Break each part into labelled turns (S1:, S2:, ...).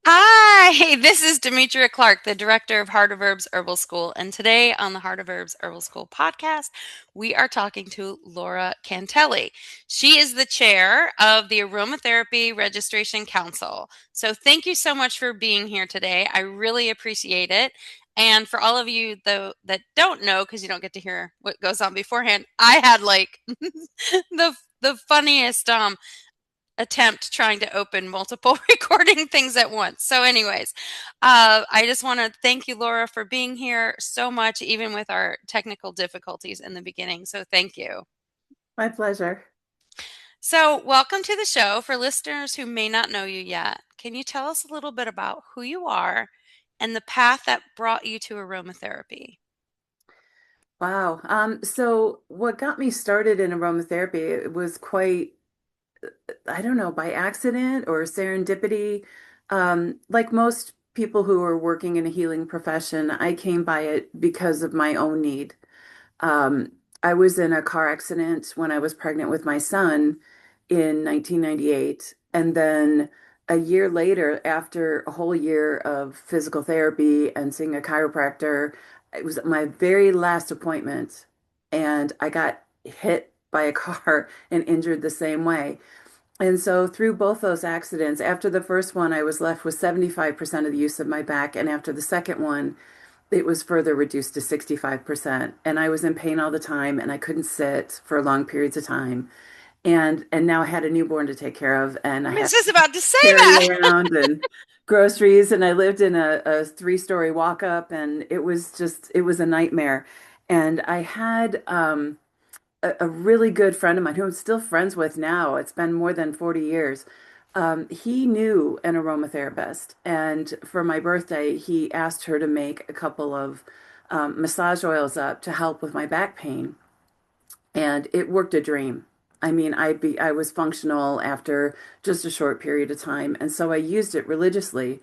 S1: Hi, this is Demetria Clark, the director of Heart of Herbs Herbal School. And today on the Heart of Herbs Herbal School podcast, we are talking to Lora Cantele. She is the chair of the Aromatherapy Registration Council. So thank you so much for being here today. I really appreciate it. And for all of you though that don't know, because you don't get to hear what goes on beforehand, I had like the funniest attempt trying to open multiple recording things at once. So, anyways, I just want to thank you, Laura, for being here so much, even with our technical difficulties in the beginning. So, thank you.
S2: My pleasure.
S1: So, welcome to the show. For listeners who may not know you yet, can you tell us a little bit about who you are and the path that brought you to aromatherapy?
S2: Wow. So what got me started in aromatherapy, it was quite, I don't know, by accident or serendipity. Like most people who are working in a healing profession, I came by it because of my own need. Um, I was in a car accident when I was pregnant with my son in 1998. And then a year later, after a whole year of physical therapy and seeing a chiropractor, it was my very last appointment. And I got hit by a car and injured the same way. And so, through both those accidents, after the first one, I was left with 75% of the use of my back. And after the second one, it was further reduced to 65%. And I was in pain all the time and I couldn't sit for long periods of time. And now I had a newborn to take care of and I
S1: I was
S2: had
S1: just about to say
S2: to carry
S1: that.
S2: around and groceries and I lived in a three-story walk-up and it was a nightmare. And I had a really good friend of mine who I'm still friends with now. It's been more than 40 years. He knew an aromatherapist, and for my birthday, he asked her to make a couple of massage oils up to help with my back pain, and it worked a dream. I was functional after just a short period of time, and so I used it religiously.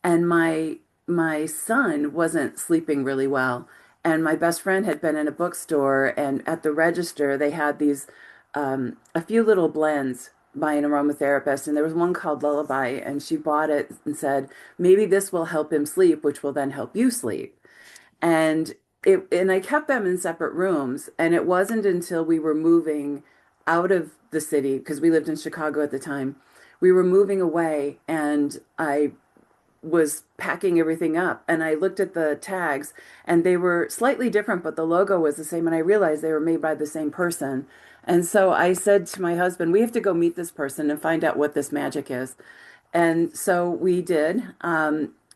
S2: And my son wasn't sleeping really well, and my best friend had been in a bookstore, and at the register they had these a few little blends by an aromatherapist, and there was one called Lullaby, and she bought it and said, maybe this will help him sleep, which will then help you sleep. And and I kept them in separate rooms, and it wasn't until we were moving out of the city because we lived in Chicago at the time. We were moving away, and I was packing everything up and I looked at the tags and they were slightly different, but the logo was the same. And I realized they were made by the same person. And so I said to my husband, we have to go meet this person and find out what this magic is. And so we did.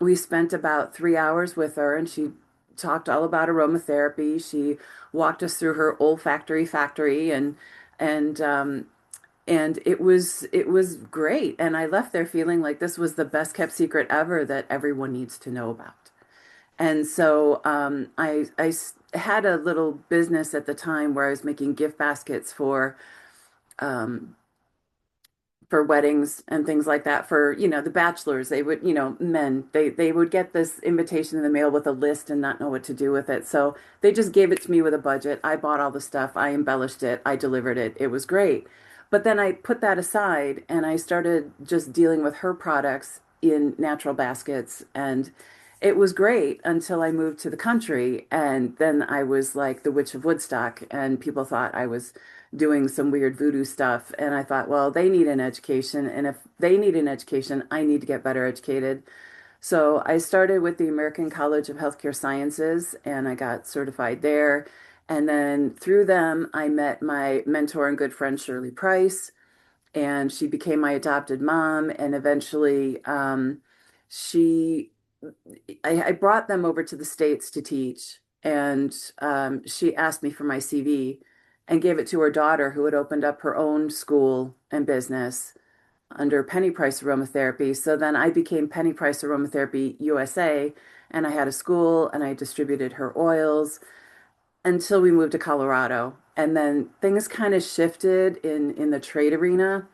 S2: We spent about 3 hours with her and she talked all about aromatherapy. She walked us through her olfactory factory and and it was great. And I left there feeling like this was the best kept secret ever that everyone needs to know about. And so had a little business at the time where I was making gift baskets um, for weddings and things like that for, the bachelors. They would, men, they would get this invitation in the mail with a list and not know what to do with it. So they just gave it to me with a budget. I bought all the stuff, I embellished it, I delivered it. It was great. But then I put that aside and I started just dealing with her products in natural baskets and it was great until I moved to the country and then I was like the Witch of Woodstock and people thought I was doing some weird voodoo stuff. And I thought, well, they need an education. And if they need an education, I need to get better educated. So I started with the American College of Healthcare Sciences and I got certified there. And then through them, I met my mentor and good friend, Shirley Price, and she became my adopted mom. And eventually, she, I brought them over to the States to teach. And she asked me for my CV and gave it to her daughter, who had opened up her own school and business under Penny Price Aromatherapy. So then I became Penny Price Aromatherapy USA, and I had a school and I distributed her oils until we moved to Colorado. And then things kind of shifted in the trade arena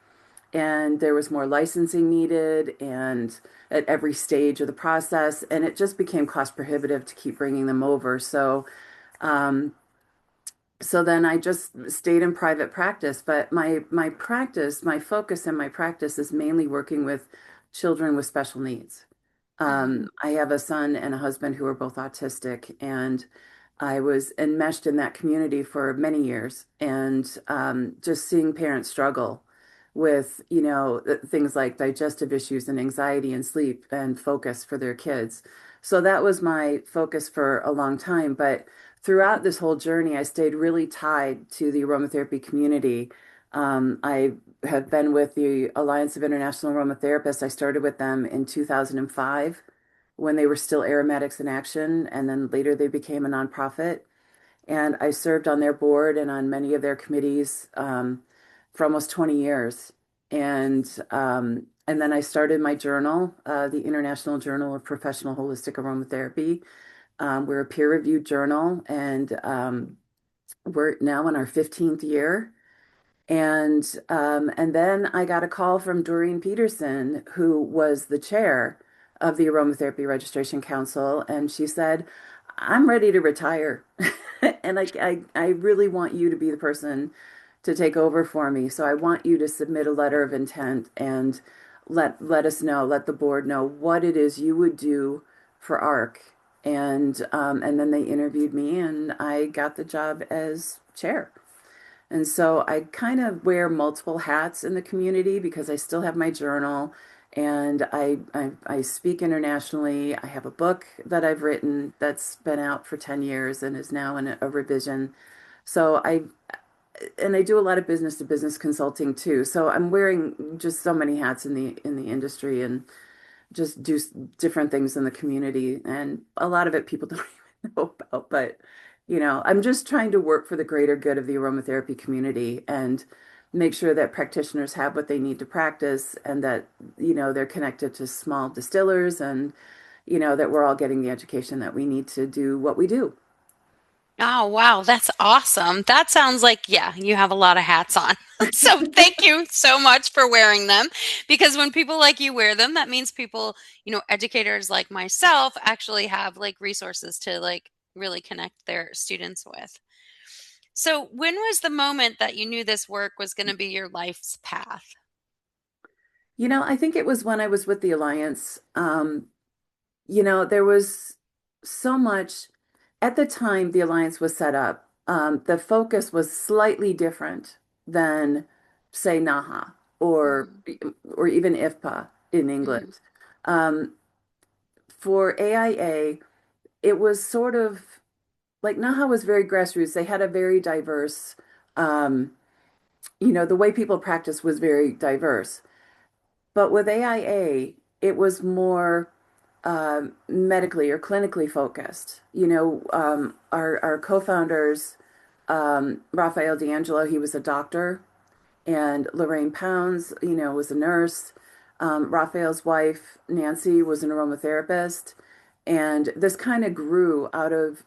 S2: and there was more licensing needed and at every stage of the process and it just became cost prohibitive to keep bringing them over um, so then I just stayed in private practice but my focus in my practice is mainly working with children with special needs.
S1: Mhm.
S2: I have a son and a husband who are both autistic, and I was enmeshed in that community for many years, and just seeing parents struggle with, things like digestive issues and anxiety and sleep and focus for their kids. So that was my focus for a long time. But throughout this whole journey, I stayed really tied to the aromatherapy community. I have been with the Alliance of International Aromatherapists. I started with them in 2005 when they were still Aromatics in Action, and then later they became a nonprofit. And I served on their board and on many of their committees for almost 20 years. And then I started my journal, the International Journal of Professional Holistic Aromatherapy. We're a peer-reviewed journal, and we're now in our 15th year. And then I got a call from Doreen Peterson, who was the chair of the Aromatherapy Registration Council, and she said, "I'm ready to retire, and I really want you to be the person to take over for me. So I want you to submit a letter of intent and let us know, let the board know what it is you would do for ARC." And then they interviewed me, and I got the job as chair. And so I kind of wear multiple hats in the community because I still have my journal, and I speak internationally. I have a book that I've written that's been out for 10 years and is now in a revision. So I do a lot of business to business consulting too. So I'm wearing just so many hats in the industry, and just do different things in the community. And a lot of it people don't even know about, but I'm just trying to work for the greater good of the aromatherapy community and make sure that practitioners have what they need to practice, and that, they're connected to small distillers, and, that we're all getting the education that we need to do what we do.
S1: Oh, wow, that's awesome. That sounds like, yeah, you have a lot of hats on. So thank you so much for wearing them because when people like you wear them, that means people, educators like myself actually have like resources to like really connect their students with. So when was the moment that you knew this work was going to be your life's path?
S2: I think it was when I was with the Alliance. There was so much at the time the Alliance was set up. The focus was slightly different than, say, NAHA or
S1: Mhm,
S2: or even IFPA in
S1: mhm,
S2: England. Um, for AIA, it was sort of like NAHA was very grassroots. They had a very diverse, um, the way people practice was very diverse. But with AIA, it was more medically or clinically focused. Our co-founders, Raphael D'Angelo, he was a doctor, and Lorraine Pounds, was a nurse. Raphael's wife, Nancy, was an aromatherapist. And this kind of grew out of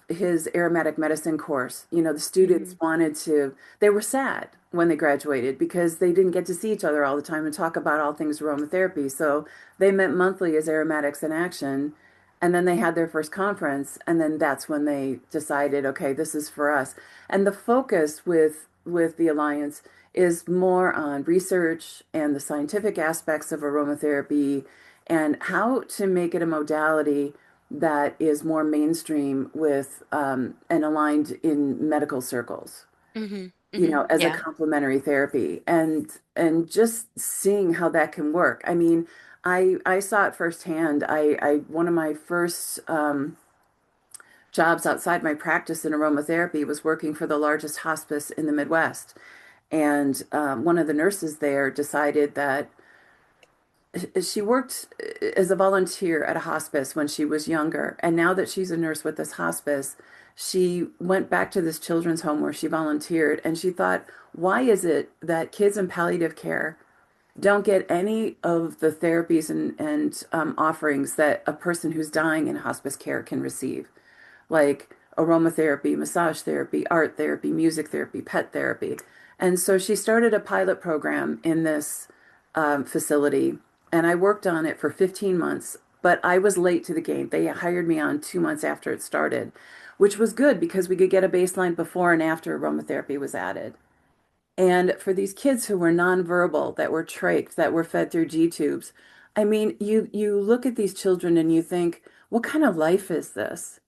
S2: his aromatic medicine course. The students
S1: mhm,
S2: they were sad when they graduated because they didn't get to see each other all the time and talk about all things aromatherapy. So they met monthly as Aromatics in Action. And then they had their first conference. And then that's when they decided, okay, this is for us. And the focus with the Alliance is more on research and the scientific aspects of aromatherapy and how to make it a modality that is more mainstream with and aligned in medical circles,
S1: mhm, mhm.
S2: as a
S1: Yeah.
S2: complementary therapy, and just seeing how that can work. I mean, I saw it firsthand. I one of my first jobs outside my practice in aromatherapy was working for the largest hospice in the Midwest. And one of the nurses there decided that she worked as a volunteer at a hospice when she was younger. And now that she's a nurse with this hospice, she went back to this children's home where she volunteered. And she thought, why is it that kids in palliative care don't get any of the therapies and offerings that a person who's dying in hospice care can receive? Like aromatherapy, massage therapy, art therapy, music therapy, pet therapy. And so she started a pilot program in this facility, and I worked on it for 15 months, but I was late to the game. They hired me on 2 months after it started, which was good because we could get a baseline before and after aromatherapy was added. And for these kids who were nonverbal, that were trached, that were fed through G tubes, I mean, you look at these children and you think, what kind of life is this?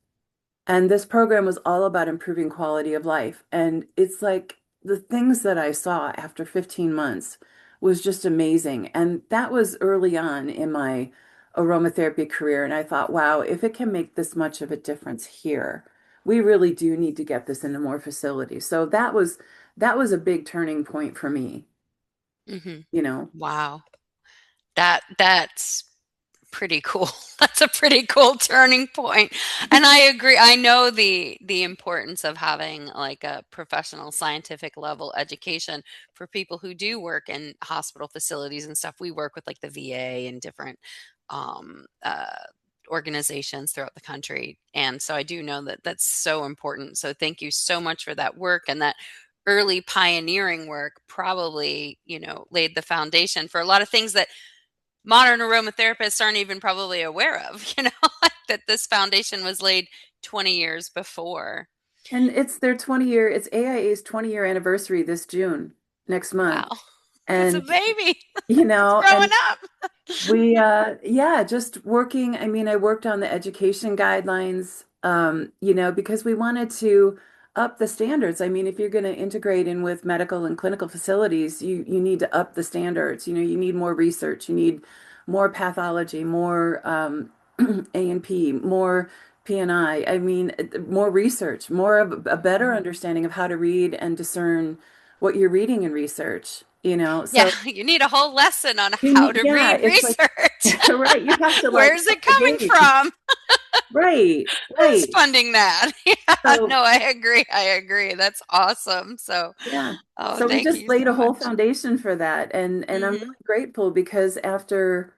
S2: And this program was all about improving quality of life. And it's like the things that I saw after 15 months was just amazing. And that was early on in my aromatherapy career. And I thought, wow, if it can make this much of a difference here, we really do need to get this into more facilities. So that was a big turning point for me,
S1: Hmm.
S2: you know.
S1: Wow. That's pretty cool. That's a pretty cool turning point. And I agree. I know the importance of having like a professional scientific level education for people who do work in hospital facilities and stuff. We work with like the VA and different um uh organizations throughout the country. And so I do know that that's so important. So thank you so much for that work, and that early pioneering work probably, laid the foundation for a lot of things that modern aromatherapists aren't even probably aware of, that this foundation was laid 20 years before.
S2: And it's AIA's 20-year anniversary this June, next month.
S1: Wow. It's a
S2: And,
S1: baby. It's growing
S2: and
S1: up.
S2: yeah, just working. I mean, I worked on the education guidelines, because we wanted to up the standards. I mean, if you're going to integrate in with medical and clinical facilities, you need to up the standards. You need more research, you need more pathology, more A&P, more PNI. I mean, more research, more of a better understanding of how to read and discern what you're reading in research,
S1: Yeah,
S2: So
S1: you need a whole lesson on
S2: you
S1: how
S2: need,
S1: to
S2: yeah,
S1: read
S2: it's like,
S1: research.
S2: right, you have to like
S1: Where's
S2: up
S1: it
S2: the
S1: coming
S2: game.
S1: from?
S2: Right,
S1: Who's
S2: right.
S1: funding that? Yeah,
S2: So,
S1: no, I agree. I agree. That's awesome. So,
S2: yeah.
S1: oh,
S2: So we
S1: thank
S2: just
S1: you
S2: laid
S1: so
S2: a whole
S1: much.
S2: foundation for that. And I'm really
S1: Hmm.
S2: grateful because after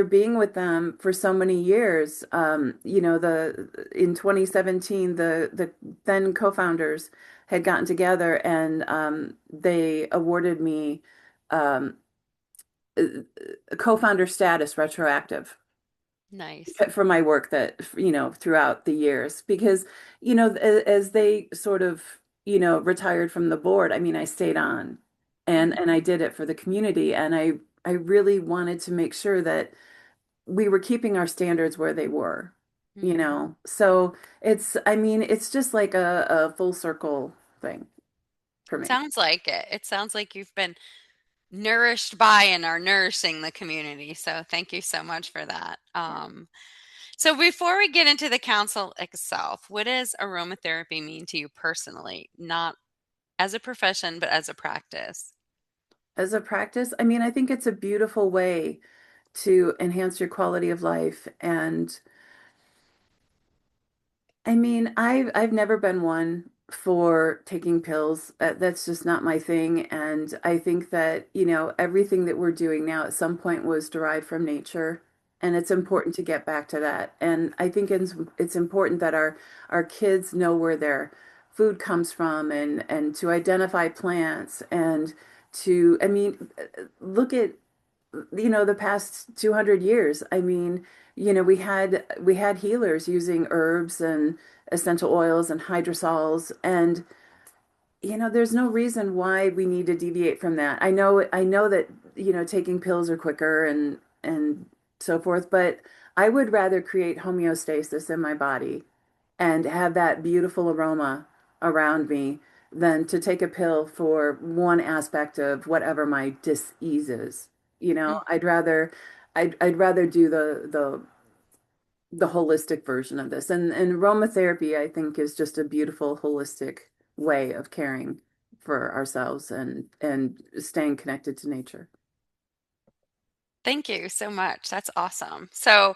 S2: being with them for so many years, the in 2017, the then co-founders had gotten together and they awarded me um, a co-founder status retroactive
S1: Nice.
S2: for my work that throughout the years because as they sort of retired from the board. I mean, I stayed on and I did it for the community, and I really wanted to make sure that we were keeping our standards where they were,
S1: Hmm.
S2: so I mean, it's just like a full circle thing for
S1: It
S2: me.
S1: sounds like it. It sounds like you've been nourished by and are nourishing the community. So thank you so much for that.
S2: Yeah.
S1: So before we get into the council itself, what does aromatherapy mean to you personally? Not as a profession, but as a practice.
S2: As a practice, I mean, I think it's a beautiful way to enhance your quality of life. And I mean, I've never been one for taking pills. That's just not my thing. And I think that, everything that we're doing now at some point was derived from nature. And it's important to get back to that. And I think it's important that our kids know where their food comes from, and to identify plants, and I mean, look at the past 200 years. I mean, we had healers using herbs and essential oils and hydrosols, and there's no reason why we need to deviate from that. I know that taking pills are quicker and so forth, but I would rather create homeostasis in my body and have that beautiful aroma around me than to take a pill for one aspect of whatever my dis-ease is. I'd rather do the holistic version of this. And aromatherapy, I think, is just a beautiful holistic way of caring for ourselves and staying connected to nature.
S1: Thank you so much. That's awesome. So,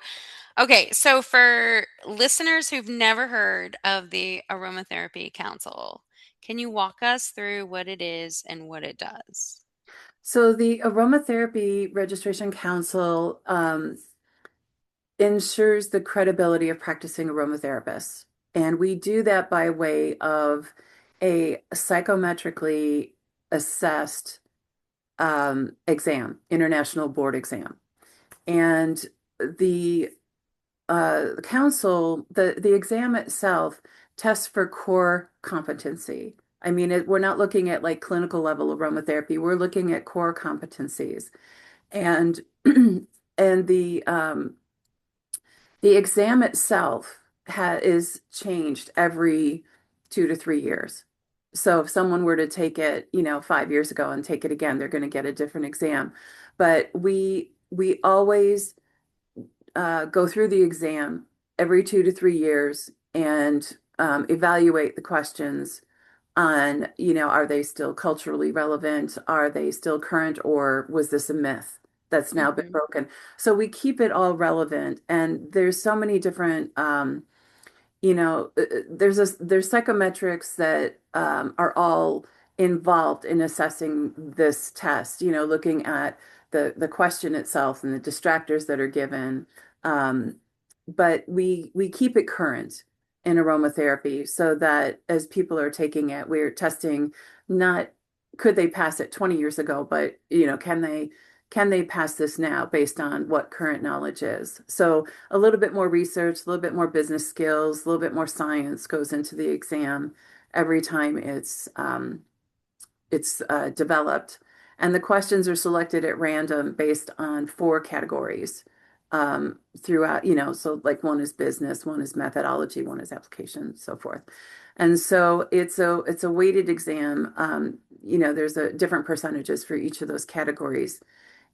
S1: okay, so for listeners who've never heard of the Aromatherapy Council, can you walk us through what it is and what it does?
S2: So the Aromatherapy Registration Council ensures the credibility of practicing aromatherapists. And we do that by way of a psychometrically assessed exam, international board exam. And the council, the exam itself tests for core competency. I mean, we're not looking at like clinical level aromatherapy. We're looking at core competencies. And and the exam itself is changed every 2 to 3 years. So if someone were to take it, 5 years ago and take it again, they're going to get a different exam. But we always go through the exam every 2 to 3 years and evaluate the questions on, are they still culturally relevant? Are they still current, or was this a myth that's now been
S1: Mm-hmm.
S2: broken? So we keep it all relevant, and there's so many different there's psychometrics that are all involved in assessing this test, looking at the question itself and the distractors that are given. Um, but we keep it current in aromatherapy so that as people are taking it, we're testing not could they pass it 20 years ago, but can they pass this now based on what current knowledge is? So a little bit more research, a little bit more business skills, a little bit more science goes into the exam every time it's developed. And the questions are selected at random based on four categories throughout, so like one is business, one is methodology, one is application, so forth. And so it's a weighted exam. There's a different percentages for each of those categories.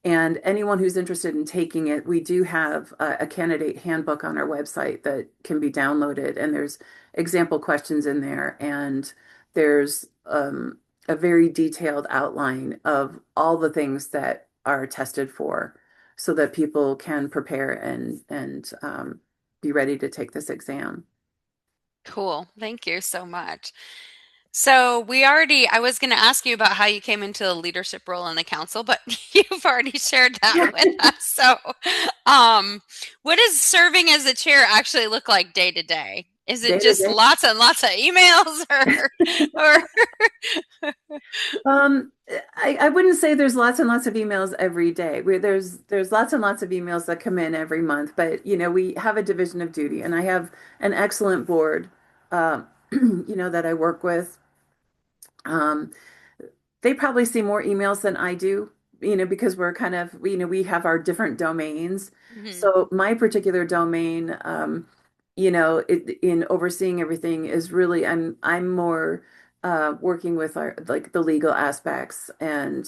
S2: And anyone who's interested in taking it, we do have a candidate handbook on our website that can be downloaded, and there's example questions in there, and there's a very detailed outline of all the things that are tested for, so that people can prepare and be ready to take this exam.
S1: Cool. Thank you so much. I was going to ask you about how you came into a leadership role in the council, but you've already shared that
S2: Yeah.
S1: with us. So, um, what does serving as the chair actually look like day to day? Is it
S2: Day to
S1: just
S2: day.
S1: lots and lots of emails or,
S2: Um, I wouldn't say there's lots and lots of emails every day. There's lots and lots of emails that come in every month, but we have a division of duty, and I have an excellent board, that I work with. Um, they probably see more emails than I do, because we're kind of, we have our different domains.
S1: Mhm,
S2: So my particular domain, in overseeing everything is really, I'm more working with our like the legal aspects and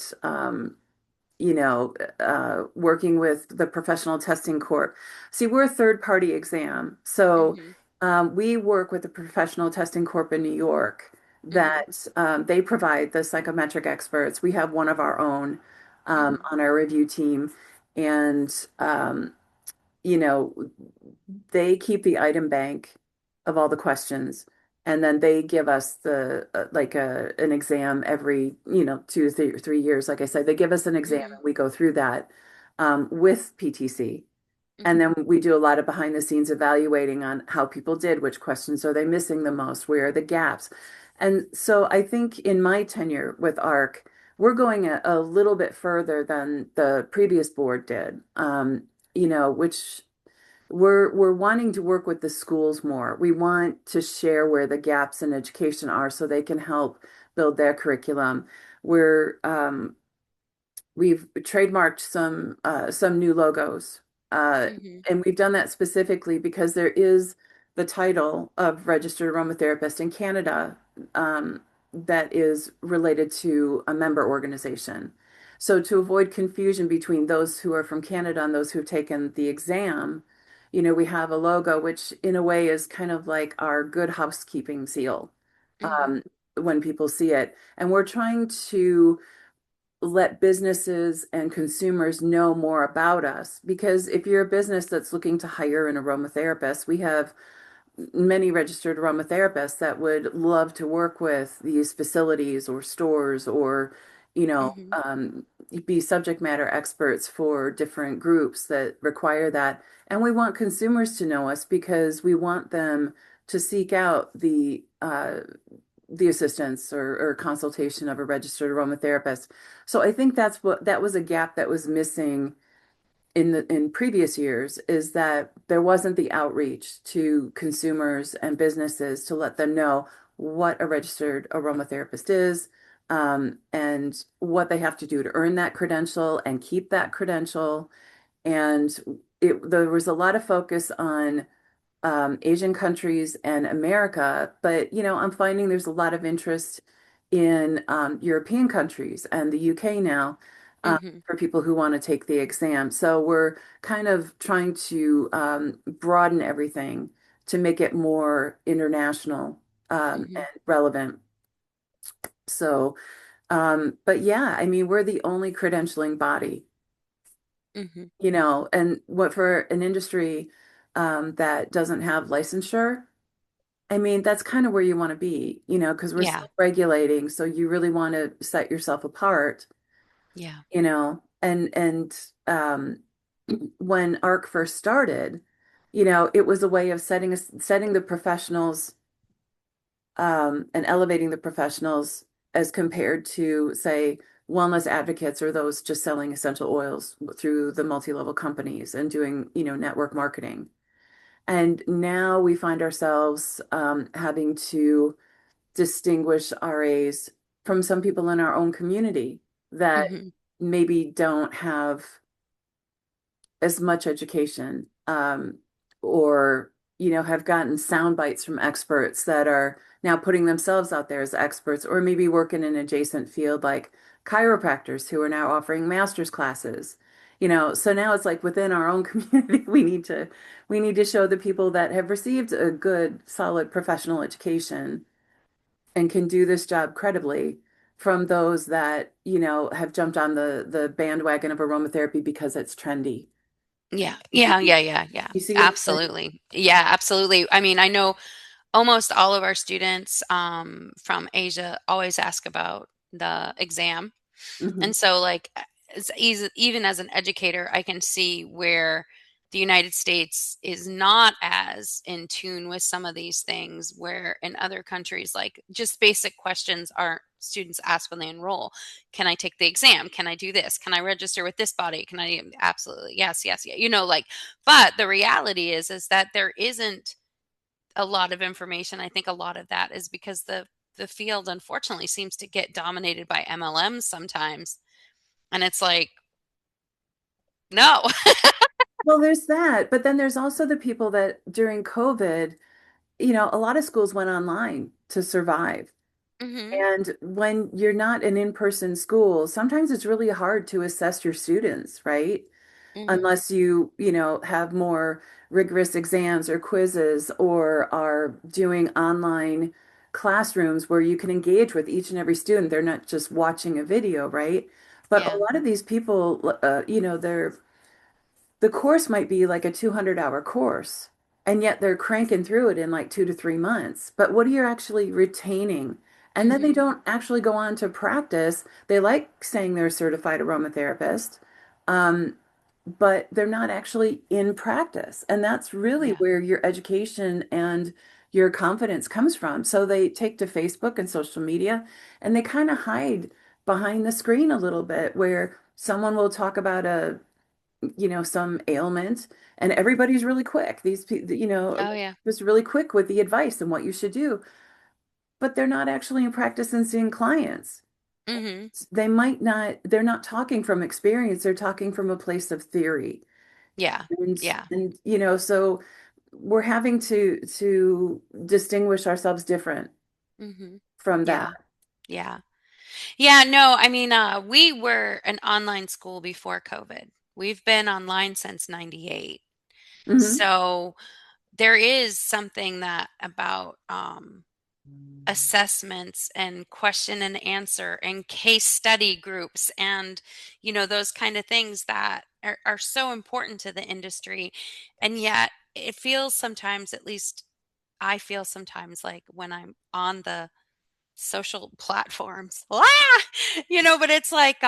S2: working with the professional testing corp. See, we're a third party exam. So
S1: mhm,
S2: we work with the professional testing corp in New York
S1: mhm,
S2: that they provide the psychometric experts. We have one of our own
S1: mhm,
S2: on our review team. And you know, they keep the item bank of all the questions, and then they give us the like an exam every 2 3 years. Like I said, they give us an exam
S1: mhm,
S2: and we go through that with PTC. And
S1: mhm,
S2: then we do a lot of behind the scenes evaluating on how people did, which questions are they missing the most, where are the gaps. And so I think in my tenure with ARC, we're going a little bit further than the previous board did, which we're wanting to work with the schools more. We want to share where the gaps in education are so they can help build their curriculum. We've trademarked some new logos, uh,
S1: mhm,
S2: and we've done that specifically because there is the title of registered aromatherapist in Canada that is related to a member organization. So to avoid confusion between those who are from Canada and those who've taken the exam, we have a logo which in a way is kind of like our good housekeeping seal
S1: mhm,
S2: um, when people see it. And we're trying to let businesses and consumers know more about us. Because if you're a business that's looking to hire an aromatherapist, we have many registered aromatherapists that would love to work with these facilities or stores or,
S1: mhm,
S2: be subject matter experts for different groups that require that. And we want consumers to know us because we want them to seek out the assistance or consultation of a registered aromatherapist. So I think that was a gap that was missing in previous years, is that there wasn't the outreach to consumers and businesses to let them know what a registered aromatherapist is, and what they have to do to earn that credential and keep that credential. And there was a lot of focus on Asian countries and America, but I'm finding there's a lot of interest in European countries and the UK now,
S1: Mm-hmm.
S2: for people who want to take the exam. So we're kind of trying to broaden everything to make it more international
S1: Mm-hmm.
S2: and relevant. So, but yeah, I mean, we're the only credentialing body,
S1: Mm-hmm.
S2: and what for an industry that doesn't have licensure. I mean, that's kind of where you want to be, because we're
S1: Yeah.
S2: self-regulating, so you really want to set yourself apart,
S1: Yeah.
S2: and when ARC first started, it was a way of setting the professionals, and elevating the professionals as compared to, say, wellness advocates or those just selling essential oils through the multi-level companies and doing, network marketing. And now we find ourselves having to distinguish RAs from some people in our own community that
S1: Mm-hmm.
S2: maybe don't have as much education, or have gotten sound bites from experts that are now putting themselves out there as experts, or maybe work in an adjacent field like chiropractors who are now offering master's classes. So now it's like within our own community, we need to show the people that have received a good solid professional education and can do this job credibly from those that have jumped on the bandwagon of aromatherapy because it's trendy.
S1: Yeah. Yeah. Yeah. Yeah. Yeah.
S2: You see what I'm saying?
S1: Absolutely. Yeah, absolutely. I mean, I know almost all of our students from Asia always ask about the exam.
S2: Hmm.
S1: And so, like, it's easy, even as an educator, I can see where the United States is not as in tune with some of these things, where in other countries, like, just basic questions are students ask when they enroll. Can I take the exam? Can I do this? Can I register with this body? Can I? Absolutely. Yes, yes, yeah. Like, but the reality is that there isn't a lot of information. I think a lot of that is because the field unfortunately seems to get dominated by MLMs sometimes. And it's like, no.
S2: Well, there's that, but then there's also the people that during COVID, a lot of schools went online to survive.
S1: Mhm.
S2: And when you're not an in-person school, sometimes it's really hard to assess your students, right?
S1: Mhm.
S2: Unless you have more rigorous exams or quizzes, or are doing online classrooms where you can engage with each and every student. They're not just watching a video, right? But a
S1: Yeah.
S2: lot of these people, the course might be like a 200-hour course, and yet they're cranking through it in like 2 to 3 months. But what are you actually retaining? And then they
S1: Mhm.
S2: don't actually go on to practice. They like saying they're a certified aromatherapist, um, but they're not actually in practice. And that's really
S1: Yeah.
S2: where your education and your confidence comes from. So they take to Facebook and social media, and they kind of hide behind the screen a little bit, where someone will talk about some ailment, and everybody's really quick. These people,
S1: Oh, yeah.
S2: just really quick with the advice and what you should do, but they're not actually in practice and seeing clients.
S1: Mhm.
S2: They're not talking from experience, they're talking from a place of theory.
S1: Yeah.
S2: And
S1: Yeah.
S2: so we're having to distinguish ourselves different
S1: Mhm.
S2: from that.
S1: Yeah. Yeah. Yeah, no, I mean, we were an online school before COVID. We've been online since 98.
S2: Hmm.
S1: So there is something that about assessments and question and answer and case study groups and those kind of things that are so important to the industry. And yet it feels sometimes, at least I feel sometimes, like when I'm on the social platforms, but it's like,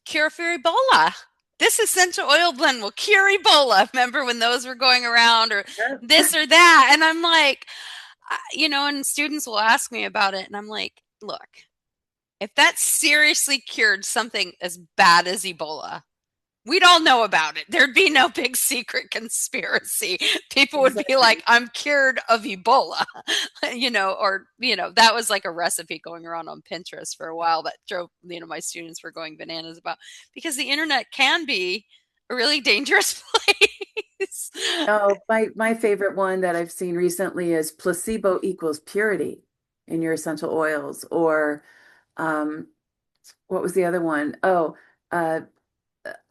S1: cure for Ebola, this essential oil blend will cure Ebola. Remember when those were going around, or
S2: Yep.
S1: this or that? And I'm like, and students will ask me about it, and I'm like, look, if that seriously cured something as bad as Ebola, we'd all know about it. There'd be no big secret conspiracy. People would be like,
S2: Exactly.
S1: I'm cured of Ebola, or, that was like a recipe going around on Pinterest for a while that drove, my students were going bananas about because the internet can be a really dangerous place.
S2: Oh, my favorite one that I've seen recently is placebo equals purity in your essential oils, or um, what was the other one? Oh, uh,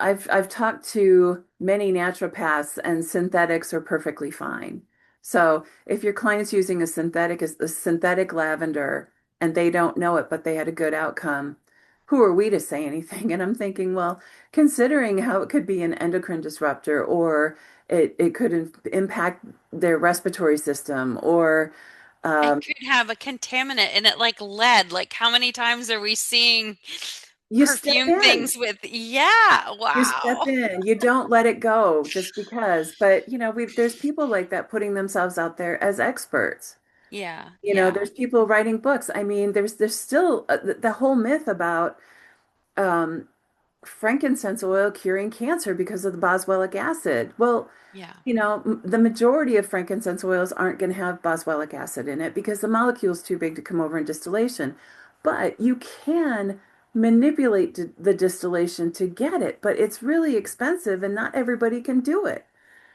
S2: I've talked to many naturopaths, and synthetics are perfectly fine. So if your client's using a synthetic lavender and they don't know it, but they had a good outcome, who are we to say anything? And I'm thinking, well, considering how it could be an endocrine disruptor, or it could impact their respiratory system, or
S1: It
S2: um,
S1: could have a contaminant in it like lead. Like, how many times are we seeing
S2: you step
S1: perfume
S2: in.
S1: things with, yeah,
S2: You step
S1: wow.
S2: in, you don't let it go just because. But there's people like that putting themselves out there as experts.
S1: Yeah, yeah.
S2: There's people writing books. I mean, there's still the whole myth about um, frankincense oil curing cancer because of the boswellic acid. Well,
S1: Yeah.
S2: the majority of frankincense oils aren't going to have boswellic acid in it because the molecule's too big to come over in distillation. But you can manipulate the distillation to get it, but it's really expensive and not everybody can do it.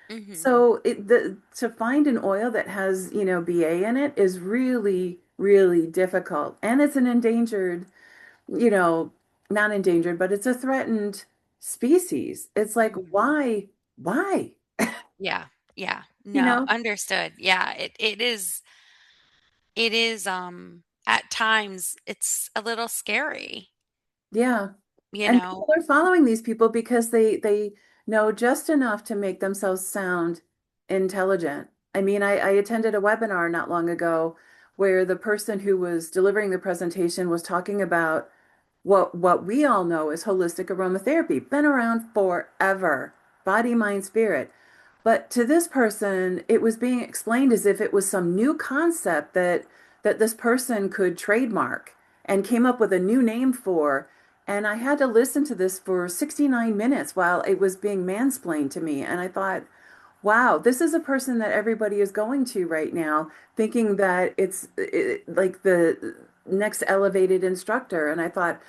S1: Mhm.
S2: So to find an oil that has, BA in it is really, really difficult. And it's an endangered, you know, not endangered, but it's a threatened species. It's like,
S1: Mhm.
S2: why? Why?
S1: Yeah. Yeah.
S2: You
S1: No,
S2: know?
S1: understood. Yeah, it is at times it's a little scary,
S2: Yeah.
S1: you
S2: And
S1: know.
S2: people are following these people because they know just enough to make themselves sound intelligent. I mean, I attended a webinar not long ago where the person who was delivering the presentation was talking about what we all know is holistic aromatherapy, been around forever, body, mind, spirit. But to this person, it was being explained as if it was some new concept that this person could trademark and came up with a new name for. And I had to listen to this for 69 minutes while it was being mansplained to me. And I thought, wow, this is a person that everybody is going to right now, thinking that like the next elevated instructor. And I thought,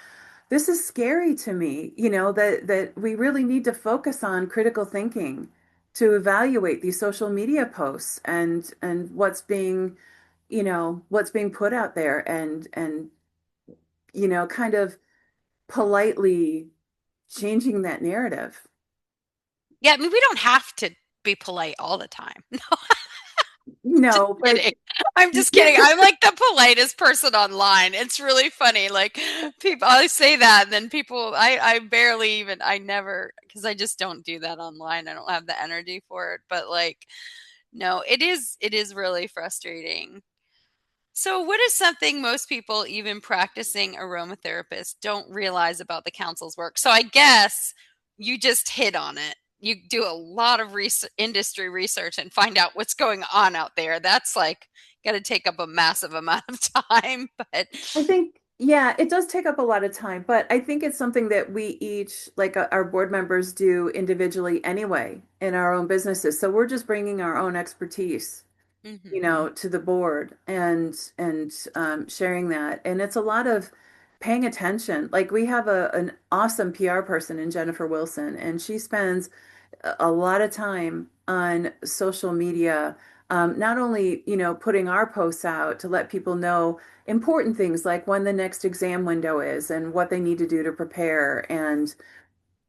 S2: this is scary to me, that we really need to focus on critical thinking to evaluate these social media posts and what's being put out there and kind of politely changing that narrative.
S1: Yeah, I mean, we don't have to be polite all the time. Just
S2: No, but
S1: kidding. I'm just kidding. I'm like the politest person online. It's really funny. Like people, I say that, and then people, I barely even, I never, because I just don't do that online. I don't have the energy for it. But like, no, it is really frustrating. So, what is something most people, even practicing aromatherapists, don't realize about the council's work? So, I guess you just hit on it. You do a lot of industry research and find out what's going on out there. That's like got to take up a massive amount of time. But
S2: I think, yeah, it does take up a lot of time, but I think it's something that we each, like our board members, do individually anyway in our own businesses. So we're just bringing our own expertise,
S1: hmm
S2: to the board and sharing that. And it's a lot of paying attention. Like we have an awesome PR person in Jennifer Wilson, and she spends a lot of time on social media, not only, putting our posts out to let people know important things like when the next exam window is and what they need to do to prepare, and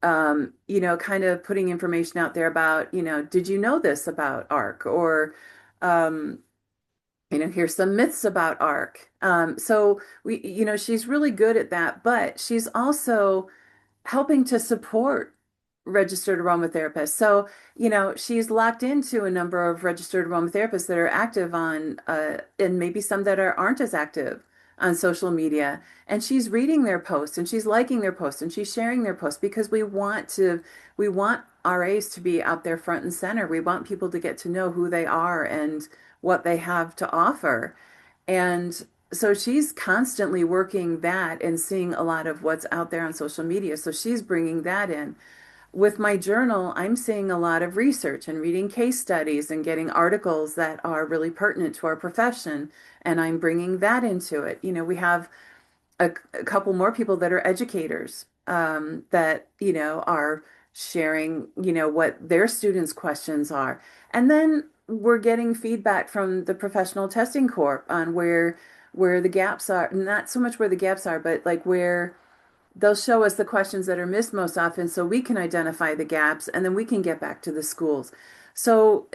S2: kind of putting information out there about, did you know this about ARC? Or, um, here's some myths about ARC. So she's really good at that, but she's also helping to support registered aromatherapists. So, she's locked into a number of registered aromatherapists that are active and maybe some that aren't as active on social media. And she's reading their posts and she's liking their posts and she's sharing their posts because we want RAs to be out there front and center. We want people to get to know who they are and what they have to offer. And so she's constantly working that and seeing a lot of what's out there on social media. So she's bringing that in. with my journal, I'm seeing a lot of research and reading case studies and getting articles that are really pertinent to our profession. And I'm bringing that into it. We have a couple more people that are educators that, are sharing, what their students' questions are. And then we're getting feedback from the professional testing corps on where the gaps are, not so much where the gaps are, but like where they'll show us the questions that are missed most often so we can identify the gaps and then we can get back to the schools. So,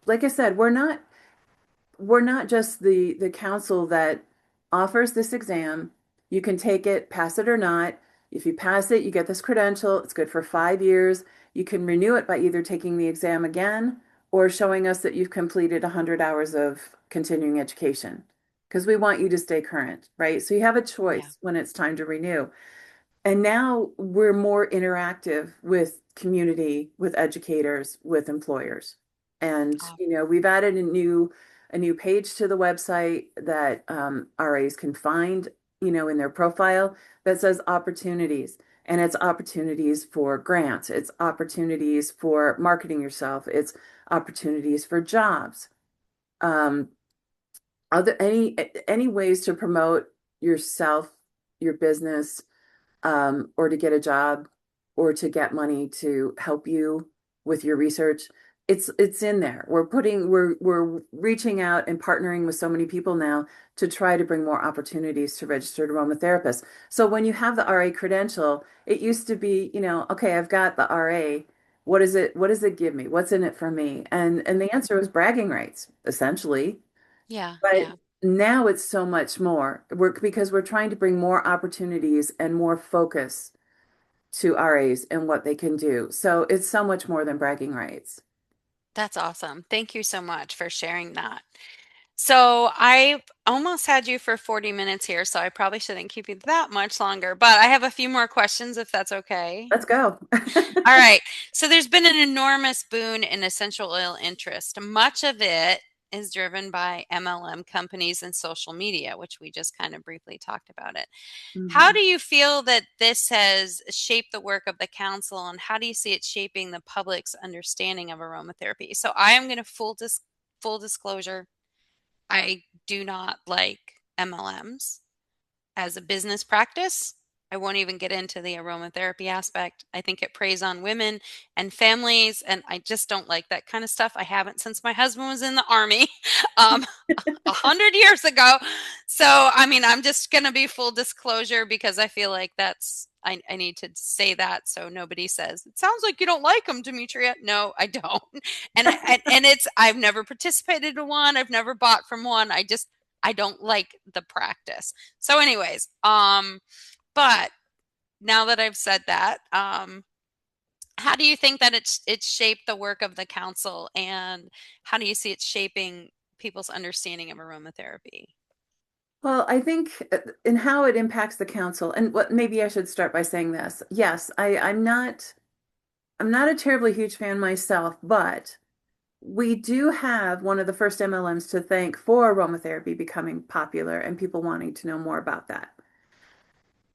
S2: like I said, we're not just the council that offers this exam. You can take it, pass it or not. If you pass it, you get this credential. It's good for 5 years. You can renew it by either taking the exam again or showing us that you've completed 100 hours of continuing education because we want you to stay current, right? So you have a
S1: Yeah.
S2: choice when it's time to renew. And now we're more interactive with community, with educators, with employers. And,
S1: Oh,
S2: we've added a new page to the website that RAs can find, in their profile that says opportunities. And it's opportunities for grants, it's opportunities for marketing yourself, it's opportunities for jobs. Um, are there any ways to promote yourself, your business, or to get a job or to get money to help you with your research? It's in there. We're reaching out and partnering with so many people now to try to bring more opportunities to registered aromatherapists. So when you have the RA credential, it used to be, okay, I've got the RA. What does it give me? What's in it for me? And the
S1: mhm.
S2: answer was bragging rights, essentially.
S1: Yeah,
S2: But
S1: yeah.
S2: now it's so much more. Because we're trying to bring more opportunities and more focus to RAs and what they can do. So it's so much more than bragging rights.
S1: That's awesome. Thank you so much for sharing that. So I almost had you for 40 minutes here, so I probably shouldn't keep you that much longer, but I have a few more questions if that's okay.
S2: Let's go.
S1: All right. So there's been an enormous boon in essential oil interest. Much of it is driven by MLM companies and social media, which we just kind of briefly talked about it. How
S2: Mhm.
S1: do you feel that this has shaped the work of the council, and how do you see it shaping the public's understanding of aromatherapy? So I am going to full disclosure, I do not like MLMs as a business practice. I won't even get into the aromatherapy aspect. I think it preys on women and families, and I just don't like that kind of stuff. I haven't since my husband was in the army. Um, 100 years ago. So, I mean, I'm just going to be full disclosure because I feel like I need to say that so nobody says, it sounds like you don't like them, Demetria. No, I don't. I've never participated in one. I've never bought from one. I don't like the practice. So anyways, but now that I've said that, how do you think that it's shaped the work of the council, and how do you see it shaping people's understanding of aromatherapy?
S2: Well, I think in how it impacts the council, and what maybe I should start by saying this. Yes, I'm not a terribly huge fan myself, but we do have one of the first MLMs to thank for aromatherapy becoming popular and people wanting to know more about that.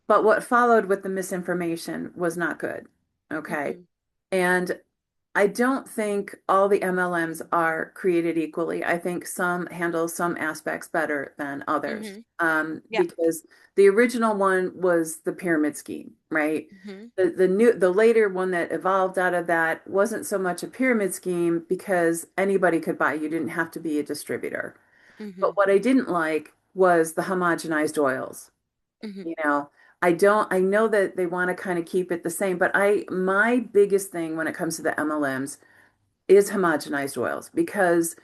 S2: But what followed with the misinformation was not good. Okay.
S1: Mhm.
S2: And I don't think all the MLMs are created equally. I think some handle some aspects better than others.
S1: Mhm. Yeah.
S2: Because the original one was the pyramid scheme, right?
S1: Mhm.
S2: The later one that evolved out of that wasn't so much a pyramid scheme because anybody could buy. You didn't have to be a distributor. But
S1: Mhm.
S2: what I didn't like was the homogenized oils.
S1: Mhm.
S2: You know, I know that they want to kind of keep it the same, but my biggest thing when it comes to the MLMs is homogenized oils because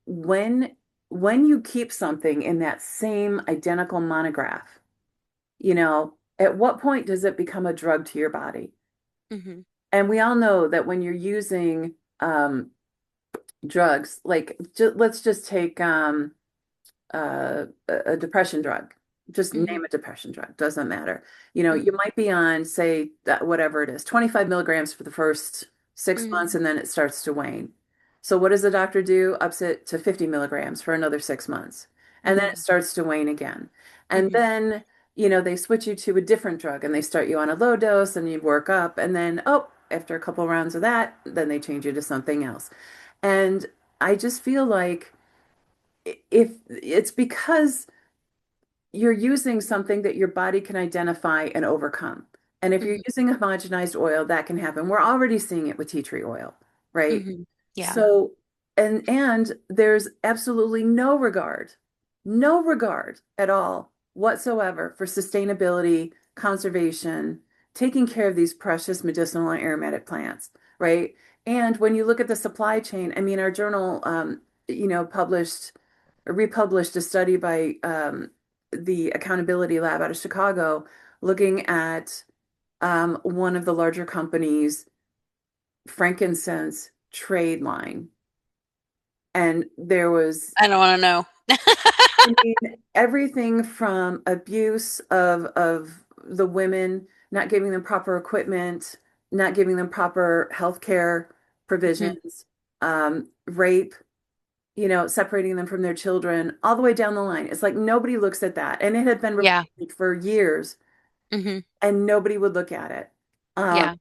S2: when when you keep something in that same identical monograph, at what point does it become a drug to your body?
S1: Mhm.
S2: And we all know that when you're using drugs, like let's just take a depression drug. Just
S1: Mhm.
S2: name a depression drug, doesn't matter. You
S1: Mhm.
S2: might be on, say, that whatever it is, 25 milligrams for the first 6 months,
S1: Mhm.
S2: and then it starts to wane. So what does the doctor do? Ups it to 50 milligrams for another 6 months. And then it
S1: Mhm.
S2: starts to wane again. And
S1: Mhm.
S2: then they switch you to a different drug and they start you on a low dose and you work up and then, oh, after a couple rounds of that, then they change you to something else. And I just feel like if it's because you're using something that your body can identify and overcome. And if you're
S1: Mhm.
S2: using a homogenized oil, that can happen. We're already seeing it with tea tree oil, right?
S1: Mhm. Yeah.
S2: So, and there's absolutely no regard at all whatsoever for sustainability, conservation, taking care of these precious medicinal and aromatic plants, right? And when you look at the supply chain, I mean, our journal, published republished a study by the Accountability Lab out of Chicago looking at one of the larger companies' frankincense trade line. And there was,
S1: I don't want to know.
S2: I mean, everything from abuse of the women, not giving them proper equipment, not giving them proper health care
S1: Mhm.
S2: provisions, rape, separating them from their children, all the way down the line. It's like nobody looks at that. And it had been
S1: Yeah.
S2: reported for years
S1: Mhm.
S2: and nobody would look at it. Um,
S1: Yeah.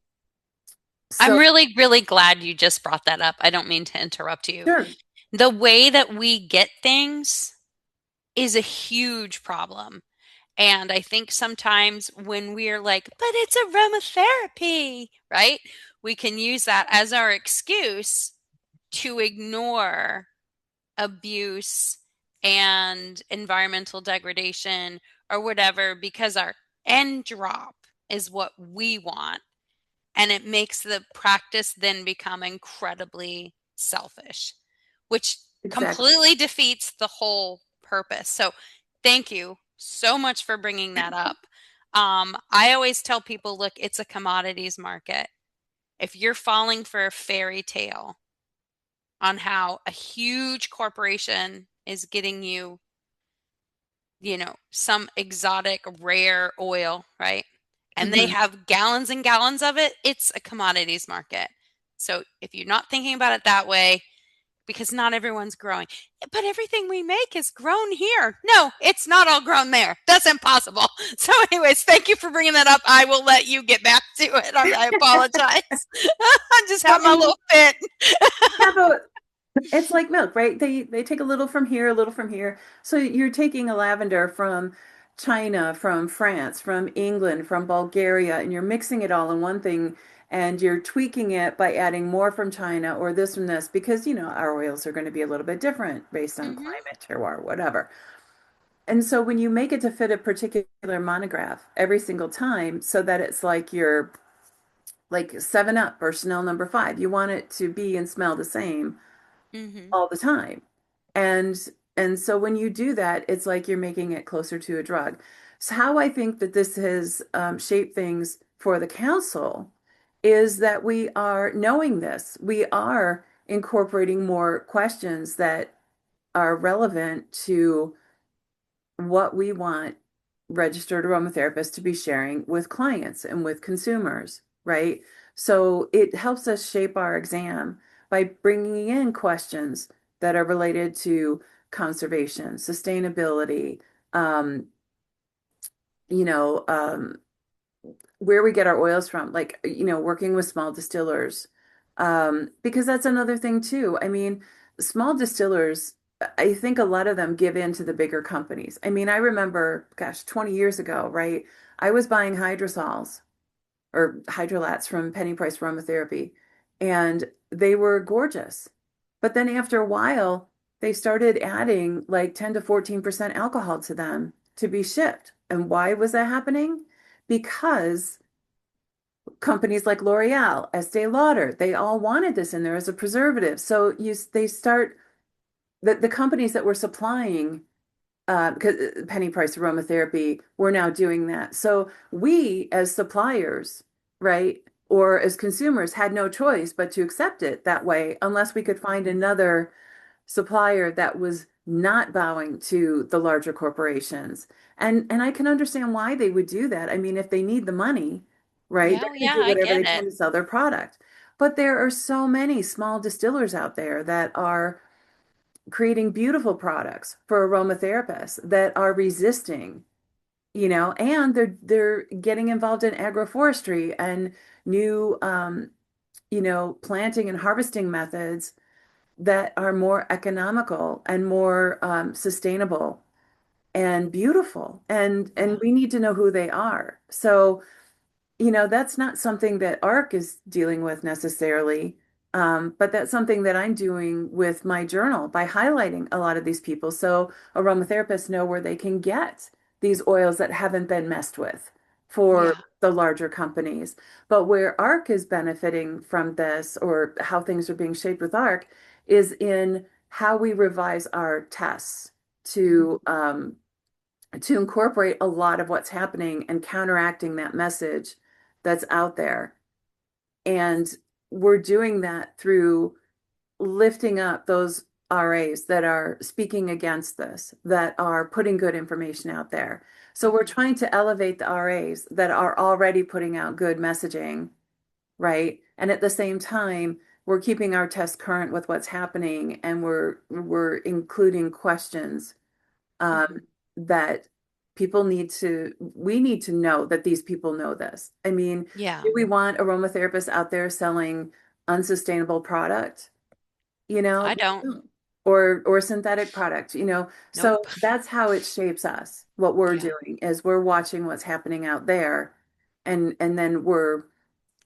S1: I'm
S2: so
S1: really, really glad you just brought that up. I don't mean to interrupt you.
S2: sure.
S1: The way that we get things is a huge problem. And I think sometimes when we're like, but it's aromatherapy, right? We can use that as our excuse to ignore abuse and environmental degradation or whatever because our end drop is what we want. And it makes the practice then become incredibly selfish, which
S2: Exactly.
S1: completely defeats the whole purpose. So, thank you so much for bringing that up. I always tell people look, it's a commodities market. If you're falling for a fairy tale on how a huge corporation is getting you, some exotic rare oil, right? And they
S2: Hmm.
S1: have gallons and gallons of it, it's a commodities market. So if you're not thinking about it that way, because not everyone's growing, but everything we make is grown here. No, it's not all grown there. That's impossible. So, anyways, thank you for bringing that up. I will let you get back to it. I apologize. I just
S2: Well,
S1: have my
S2: and
S1: little fit.
S2: yeah, but it's like milk, right? They take a little from here, a little from here. So you're taking a lavender from China, from France, from England, from Bulgaria, and you're mixing it all in one thing and you're tweaking it by adding more from China or this from this because, our oils are going to be a little bit different based on
S1: Hmm.
S2: climate, terroir, whatever. And so when you make it to fit a particular monograph every single time so that it's like you're like 7 Up or Chanel number 5, you want it to be and smell the same
S1: Hmm.
S2: all the time. And and so when you do that, it's like you're making it closer to a drug. So how I think that this has shaped things for the council is that we are knowing this. We are incorporating more questions that are relevant to what we want registered aromatherapists to be sharing with clients and with consumers, right? So it helps us shape our exam by bringing in questions that are related to conservation, sustainability, um, you know, um, where we get our oils from, like, working with small distillers. Because that's another thing too. I mean, small distillers, I think a lot of them give in to the bigger companies. I mean, I remember, gosh, 20 years ago, right? I was buying hydrosols or hydrolats from Penny Price Aromatherapy, and they were gorgeous. But then after a while, they started adding like 10 to 14% alcohol to them to be shipped. And why was that happening? Because companies like L'Oreal, Estee Lauder, they all wanted this in there as a preservative. So they start the companies that were supplying because Penny Price Aromatherapy, we're now doing that. So we as suppliers, right, or as consumers had no choice but to accept it that way unless we could find another supplier that was not bowing to the larger corporations. And I can understand why they would do that. I mean, if they need the money, right,
S1: Yeah,
S2: they're
S1: oh,
S2: going to
S1: yeah,
S2: do
S1: I
S2: whatever
S1: get
S2: they
S1: it.
S2: can to sell their product. But there are so many small distillers out there that are creating beautiful products for aromatherapists that are resisting, and they're getting involved in agroforestry and new planting and harvesting methods that are more economical and more sustainable and beautiful. And
S1: Yeah.
S2: we need to know who they are. So that's not something that ARC is dealing with necessarily, but that's something that I'm doing with my journal by highlighting a lot of these people so aromatherapists know where they can get these oils that haven't been messed with for
S1: Yeah.
S2: the larger companies. But where ARC is benefiting from this, or how things are being shaped with ARC, is in how we revise our tests to incorporate a lot of what's happening and counteracting that message that's out there. And we're doing that through lifting up those RAs that are speaking against this, that are putting good information out there. So we're
S1: Hmm.
S2: trying to elevate the RAs that are already putting out good messaging, right? And at the same time, we're keeping our tests current with what's happening, and we're including questions
S1: Hmm.
S2: that we need to know that these people know this. I mean,
S1: Yeah.
S2: do we want aromatherapists out there selling unsustainable product,
S1: I don't.
S2: or synthetic product,
S1: Nope.
S2: So that's how it shapes us. What we're
S1: Yeah.
S2: doing is we're watching what's happening out there, and then we're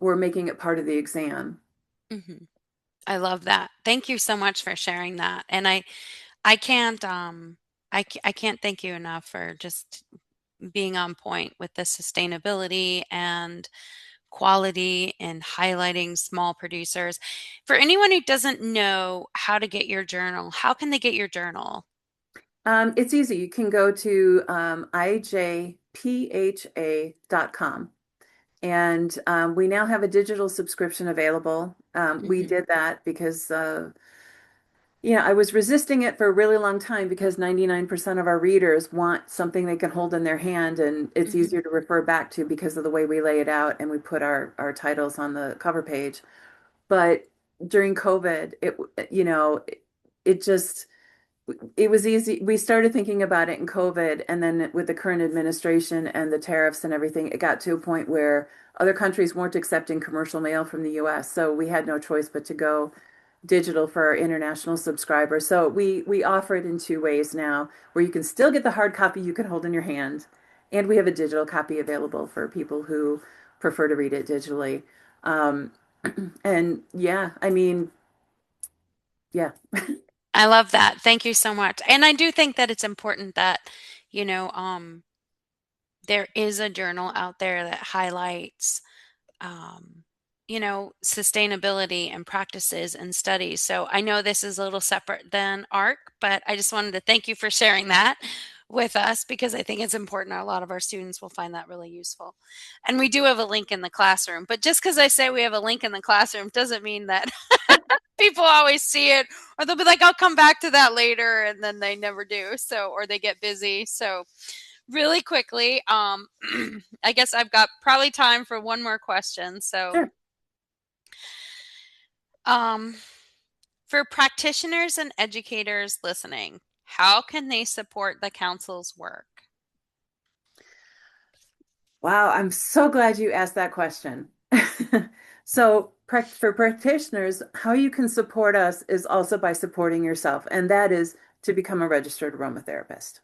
S2: making it part of the exam.
S1: Hmm. I love that. Thank you so much for sharing that. And I can't I can't thank you enough for just being on point with the sustainability and quality and highlighting small producers. For anyone who doesn't know how to get your journal, how can they get your journal?
S2: It's easy. You can go to ijpha.com. And we now have a digital subscription available. We
S1: Hmm.
S2: did that because, I was resisting it for a really long time because 99% of our readers want something they can hold in their hand and it's
S1: Hmm.
S2: easier to refer back to because of the way we lay it out and we put our titles on the cover page. But during COVID, it just, it was easy. We started thinking about it in COVID, and then with the current administration and the tariffs and everything, it got to a point where other countries weren't accepting commercial mail from the US. So we had no choice but to go digital for our international subscribers. So we offer it in two ways now, where you can still get the hard copy you can hold in your hand, and we have a digital copy available for people who prefer to read it digitally. Um, and yeah, I mean, yeah.
S1: I love that. Thank you so much. And I do think that it's important that, you know, there is a journal out there that highlights um, sustainability and practices and studies. So I know this is a little separate than ARC, but I just wanted to thank you for sharing that with us because I think it's important. A lot of our students will find that really useful. And we do have a link in the classroom, but just because I say we have a link in the classroom doesn't mean that people always see it or they'll be like, I'll come back to that later. And then they never do. So, or they get busy. So, really quickly, I guess I've got probably time for one more question. So,
S2: Sure.
S1: um, for practitioners and educators listening, how can they support the council's work?
S2: Wow, I'm so glad you asked that question. So, for practitioners, how you can support us is also by supporting yourself, and that is to become a registered aromatherapist.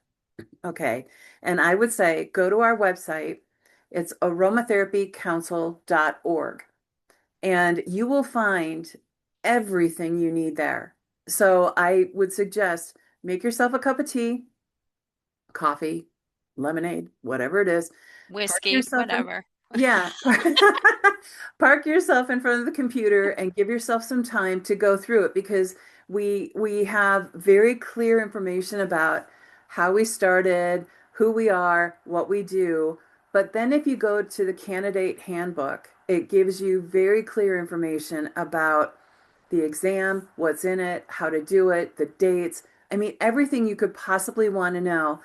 S2: Okay. And I would say go to our website. It's aromatherapycouncil.org, and you will find everything you need there. So, I would suggest make yourself a cup of tea, coffee, lemonade, whatever it is. Park
S1: Whiskey,
S2: yourself in,
S1: whatever.
S2: yeah. Park yourself in front of the computer and give yourself some time to go through it because we have very clear information about how we started, who we are, what we do. But then if you go to the candidate handbook, it gives you very clear information about the exam, what's in it, how to do it, the dates. I mean, everything you could possibly want to know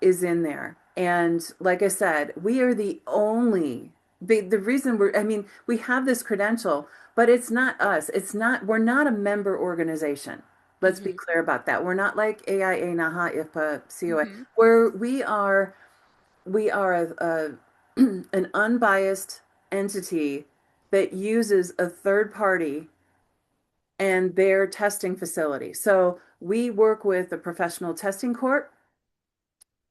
S2: is in there. And like I said, we are the only, the reason I mean, we have this credential, but it's not us. We're not a member organization. Let's be
S1: Hmm.
S2: clear about that. We're not like AIA, NAHA, IFPA, COA.
S1: Hmm.
S2: We are we are an unbiased entity that uses a third party and their testing facility. So we work with a professional testing court,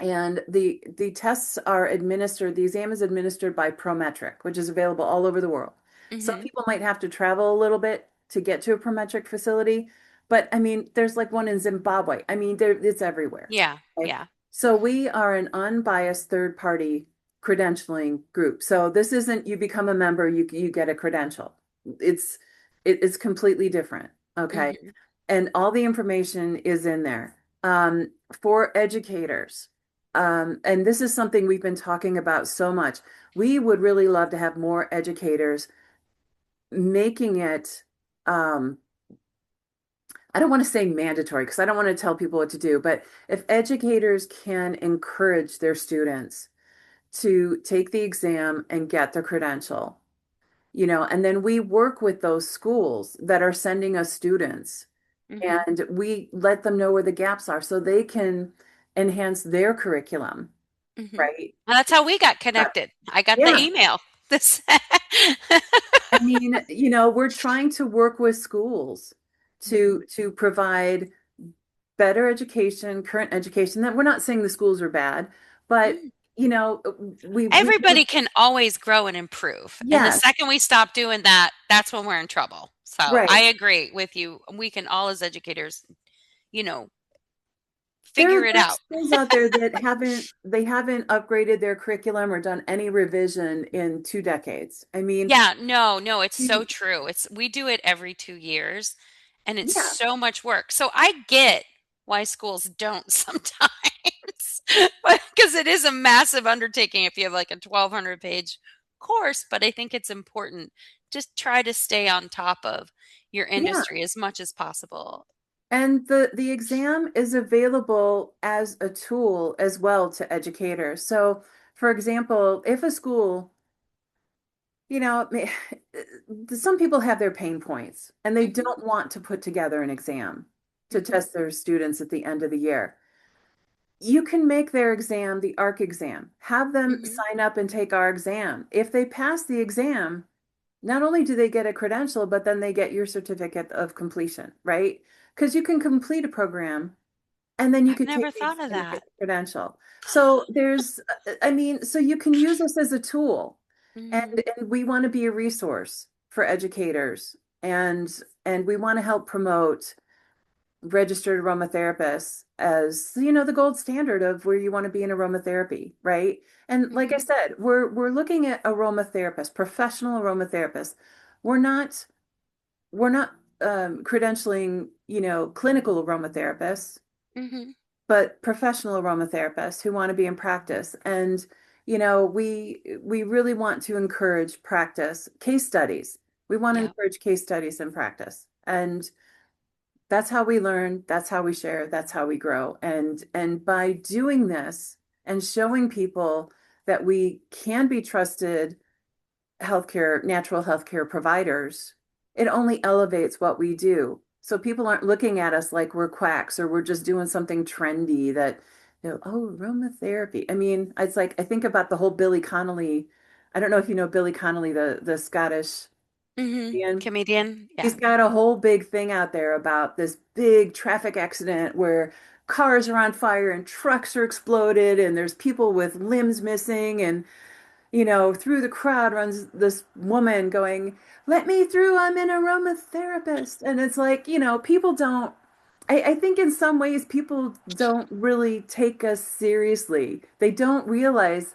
S2: and the tests are administered, the exam is administered by Prometric, which is available all over the world. Some
S1: Mhm.
S2: people might have to travel a little bit to get to a Prometric facility, but I mean, there's like one in Zimbabwe. I mean, it's everywhere.
S1: Yeah,
S2: Okay.
S1: yeah.
S2: So we are an unbiased third party credentialing group. So this isn't you become a member, you get a credential. It's it's completely different. Okay.
S1: Mhm.
S2: And all the information is in there. For educators, and this is something we've been talking about so much. We would really love to have more educators making it, um, I don't want to say mandatory because I don't want to tell people what to do, but if educators can encourage their students to take the exam and get their credential, and then we work with those schools that are sending us students
S1: Mhm.
S2: and we let them know where the gaps are so they can enhance their curriculum,
S1: Mhm.
S2: right?
S1: And that's how we got
S2: Uh,
S1: connected. I got the
S2: yeah.
S1: email. This
S2: I mean, we're trying to work with schools
S1: Mhm.
S2: to provide better education, current education. That we're not saying the schools are bad, but
S1: Mm.
S2: we
S1: Everybody can always grow and improve. And the
S2: yes,
S1: second we stop doing that, that's when we're in trouble. So I
S2: right.
S1: agree with you. We can all as educators, you know,
S2: There
S1: figure it
S2: there are
S1: out.
S2: schools out there that haven't upgraded their curriculum or done any revision in 2 decades. I mean,
S1: Yeah, no, no, it's so
S2: we
S1: true. It's we do it every 2 years and it's
S2: yeah,
S1: so much work. So I get why schools don't sometimes. But because it is a massive undertaking if you have like a 1200 page course, but I think it's important to try to stay on top of your
S2: yeah.
S1: industry as much as possible.
S2: And the exam is available as a tool as well to educators. So, for example, if a school, some people have their pain points and they
S1: Mhm.
S2: don't want to put together an exam to
S1: Mhm.
S2: test their students at the end of the year. You can make their exam the ARC exam. Have them
S1: Mhm.
S2: sign up and take our exam. If they pass the exam, not only do they get a credential, but then they get your certificate of completion, right? Because you can complete a program and then you
S1: I've
S2: could
S1: never
S2: take the
S1: thought of
S2: exam and get
S1: that.
S2: the credential. So I mean, so you can use this as a tool,
S1: Mhm.
S2: and we want to be a resource for educators, and we want to help promote registered aromatherapists as the gold standard of where you want to be in aromatherapy, right? And like I
S1: Mhm.
S2: said, we're looking at aromatherapists, professional aromatherapists. We're not credentialing, clinical aromatherapists,
S1: Mhm.
S2: but professional aromatherapists who want to be in practice. And we really want to encourage practice, case studies. We want to
S1: Yeah.
S2: encourage case studies in practice. And that's how we learn, that's how we share, that's how we grow. And by doing this and showing people that we can be trusted natural healthcare providers, it only elevates what we do. So people aren't looking at us like we're quacks or we're just doing something trendy that, oh, aromatherapy. I mean, it's like I think about the whole Billy Connolly. I don't know if you know Billy Connolly, the Scottish
S1: Mhm.
S2: comedian.
S1: Comedian?
S2: He's
S1: Yeah.
S2: got a whole big thing out there about this big traffic accident where cars are on fire and trucks are exploded and there's people with limbs missing, and through the crowd runs this woman going, "Let me through, I'm an aromatherapist." And it's like, people don't, I think in some ways people don't really take us seriously. They don't realize,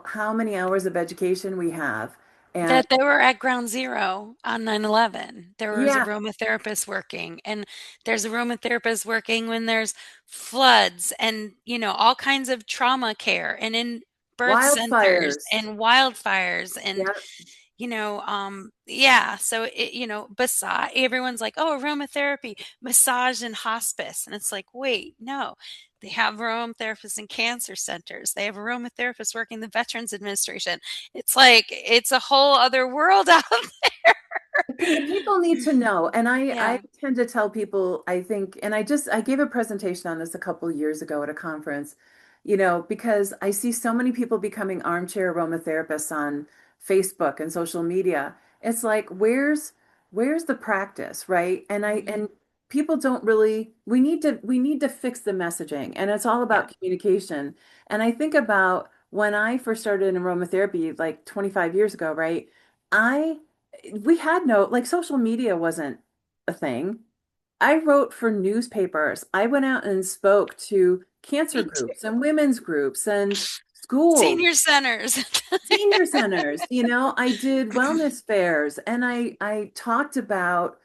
S2: how many hours of education we have. And
S1: That they were at ground zero on 9/11. There was
S2: yeah,
S1: aromatherapists working, and there's aromatherapists working when there's floods and, all kinds of trauma care and in birth centers
S2: wildfires.
S1: and wildfires and,
S2: Yeah,
S1: yeah, so beside everyone's like, "Oh, aromatherapy, massage and hospice." And it's like, "Wait, no. They have aromatherapists in cancer centers. They have aromatherapists working the Veterans Administration." It's like it's a whole other world out there.
S2: people need to know. And I
S1: Yeah.
S2: tend to tell people, I think, and I gave a presentation on this a couple of years ago at a conference. because I see so many people becoming armchair aromatherapists on Facebook and social media. It's like, where's the practice, right? And
S1: Mhm.
S2: people don't really, we need to fix the messaging, and it's all
S1: Yeah.
S2: about communication. And I think about when I first started in aromatherapy like 25 years ago, right? I we had no, like, social media wasn't a thing. I wrote for newspapers. I went out and spoke to cancer
S1: Me too.
S2: groups and women's groups and schools,
S1: Senior centers.
S2: senior centers. I did wellness fairs, and I talked about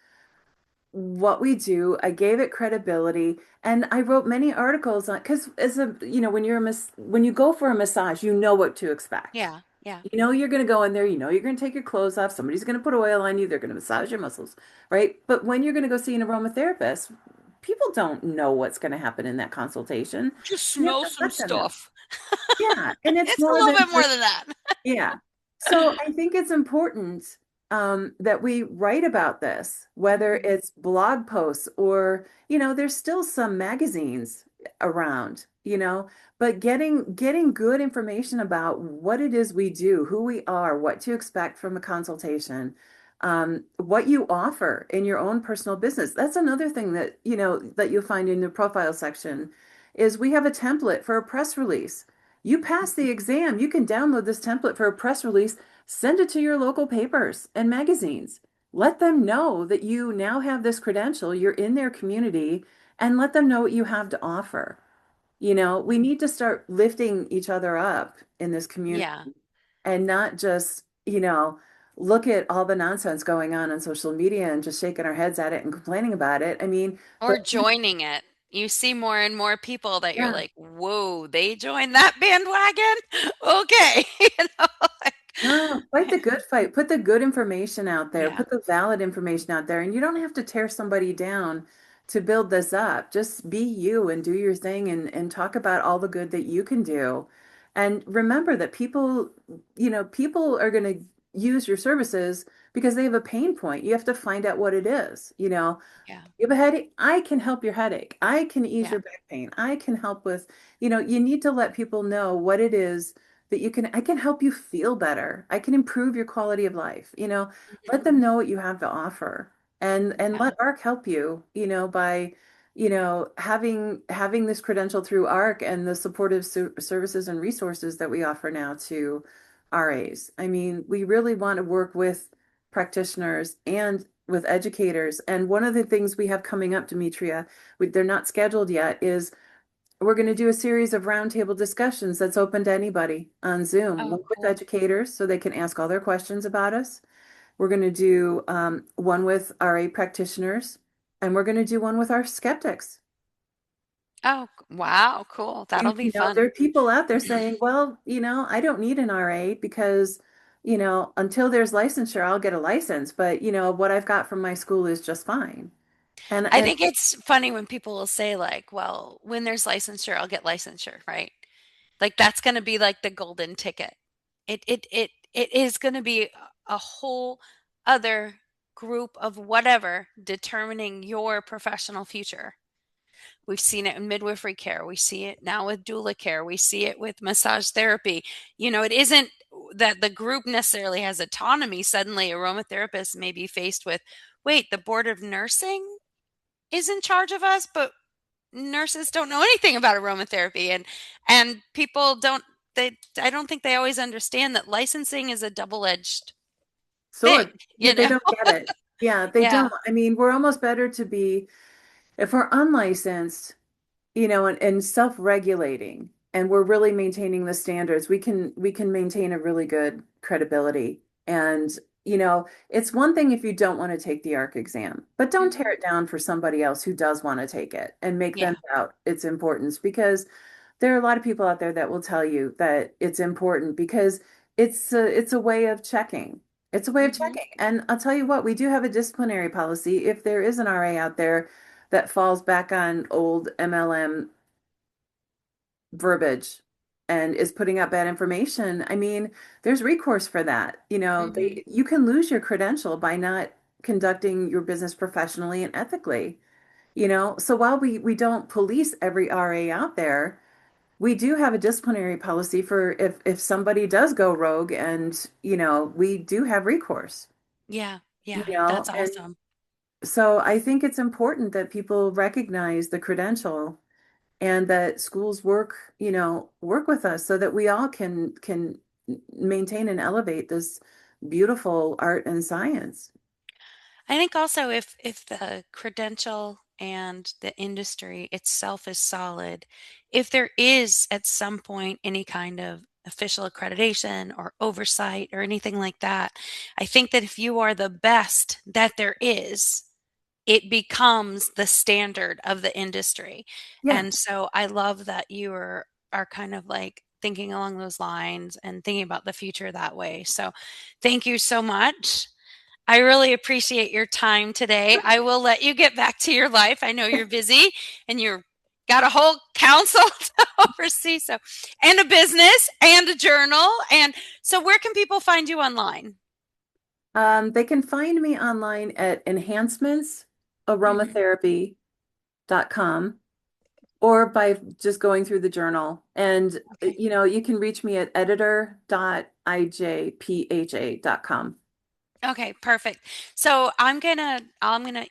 S2: what we do. I gave it credibility, and I wrote many articles on, because as a, when you go for a massage, you know what to expect.
S1: Yeah, yeah.
S2: You're going to go in there, you're going to take your clothes off, somebody's going to put oil on you, they're going to massage your muscles, right? But when you're going to go see an aromatherapist, people don't know what's going to happen in that consultation.
S1: Just
S2: You have
S1: smell
S2: to
S1: some
S2: let them know.
S1: stuff.
S2: Yeah, and it's
S1: It's a
S2: more
S1: little
S2: than
S1: bit more
S2: just,
S1: than that.
S2: yeah. So I think it's important, that we write about this, whether
S1: Mhm.
S2: it's blog posts or, there's still some magazines around, but getting good information about what it is we do, who we are, what to expect from a consultation, what you offer in your own personal business. That's another thing that you'll find in the profile section is we have a template for a press release. You pass the exam, you can download this template for a press release, send it to your local papers and magazines. Let them know that you now have this credential, you're in their community, and let them know what you have to offer. We need to start lifting each other up in this community
S1: Yeah.
S2: and not just, look at all the nonsense going on social media and just shaking our heads at it and complaining about it. I mean,
S1: Or
S2: but
S1: joining it. You see more and more people that you're
S2: yeah.
S1: like, whoa, they joined that bandwagon? Okay.
S2: No, fight the good fight. Put the good information out there.
S1: Yeah.
S2: Put the valid information out there. And you don't have to tear somebody down to build this up. Just be you and do your thing and talk about all the good that you can do. And remember that people are going to use your services because they have a pain point. You have to find out what it is.
S1: Yeah.
S2: You have a headache? I can help your headache. I can ease
S1: Yeah.
S2: your back pain. I can help with, you need to let people know what it is that I can help you feel better. I can improve your quality of life. Let
S1: Mhm.
S2: them know what you have to offer, and
S1: Yeah.
S2: let ARC help you, by, having this credential through ARC and the supportive services and resources that we offer now to RAs. I mean, we really want to work with practitioners and with educators. And one of the things we have coming up, Demetria, they're not scheduled yet, is we're going to do a series of roundtable discussions that's open to anybody on Zoom,
S1: Oh,
S2: one with
S1: cool.
S2: educators so they can ask all their questions about us. We're going to do one with RA practitioners, and we're going to do one with our skeptics.
S1: Oh, wow, cool. That'll be
S2: There
S1: fun.
S2: are people out there saying, well, I don't need an RA because, until there's licensure, I'll get a license. But, what I've got from my school is just fine.
S1: I
S2: And
S1: think it's funny when people will say like, well, when there's licensure, I'll get licensure, right? Like that's going to be like the golden ticket. It is going to be a whole other group of whatever determining your professional future. We've seen it in midwifery care. We see it now with doula care. We see it with massage therapy. It isn't that the group necessarily has autonomy. Suddenly, aromatherapists may be faced with, wait, the board of nursing is in charge of us, but nurses don't know anything about aromatherapy, and people don't. I don't think they always understand that licensing is a double-edged thing.
S2: sword. Yeah,
S1: You
S2: they
S1: know?
S2: don't get it. Yeah, they
S1: Yeah,
S2: don't. I mean, we're almost better to be, if we're unlicensed, and self-regulating, and we're really maintaining the standards, we can maintain a really good credibility. And, it's one thing if you don't want to take the ARC exam, but don't tear
S1: hmm,
S2: it down for somebody else who does want to take it and make them
S1: yeah,
S2: doubt its importance, because there are a lot of people out there that will tell you that it's important because it's a way of checking. It's a way of
S1: hmm,
S2: checking. And I'll tell you what, we do have a disciplinary policy. If there is an RA out there that falls back on old MLM verbiage and is putting out bad information, I mean, there's recourse for that.
S1: hmm.
S2: You can lose your credential by not conducting your business professionally and ethically. So while we don't police every RA out there, we do have a disciplinary policy for if somebody does go rogue, and we do have recourse,
S1: Yeah,
S2: you
S1: yeah,
S2: know,
S1: that's
S2: and
S1: awesome.
S2: so I think it's important that people recognize the credential and that schools work with us so that we all can maintain and elevate this beautiful art and science.
S1: I think also if the credential and the industry itself is solid, if there is at some point any kind of official accreditation or oversight or anything like that, I think that if you are the best that there is, it becomes the standard of the industry.
S2: Yeah.
S1: And so I love that are kind of like thinking along those lines and thinking about the future that way. So thank you so much. I really appreciate your time today. I will let you get back to your life. I know you're busy and you're got a whole council to oversee, so and a business and a journal. And so where can people find you online?
S2: They can find me online at
S1: Mhm.
S2: enhancementsaromatherapy.com or by just going through the journal. And
S1: Okay.
S2: you can reach me at editor.ijpha.com.
S1: Okay, perfect. So I'm gonna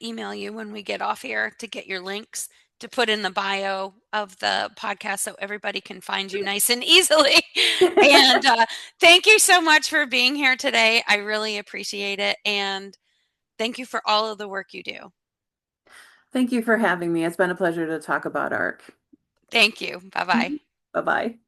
S1: email you when we get off here to get your links to put in the bio of the podcast so everybody can find you nice and easily. And thank you so much for being here today. I really appreciate it, and thank you for all of the work you do.
S2: Thank you for having me. It's been a pleasure to talk about art.
S1: Thank you. Bye bye.
S2: Bye bye.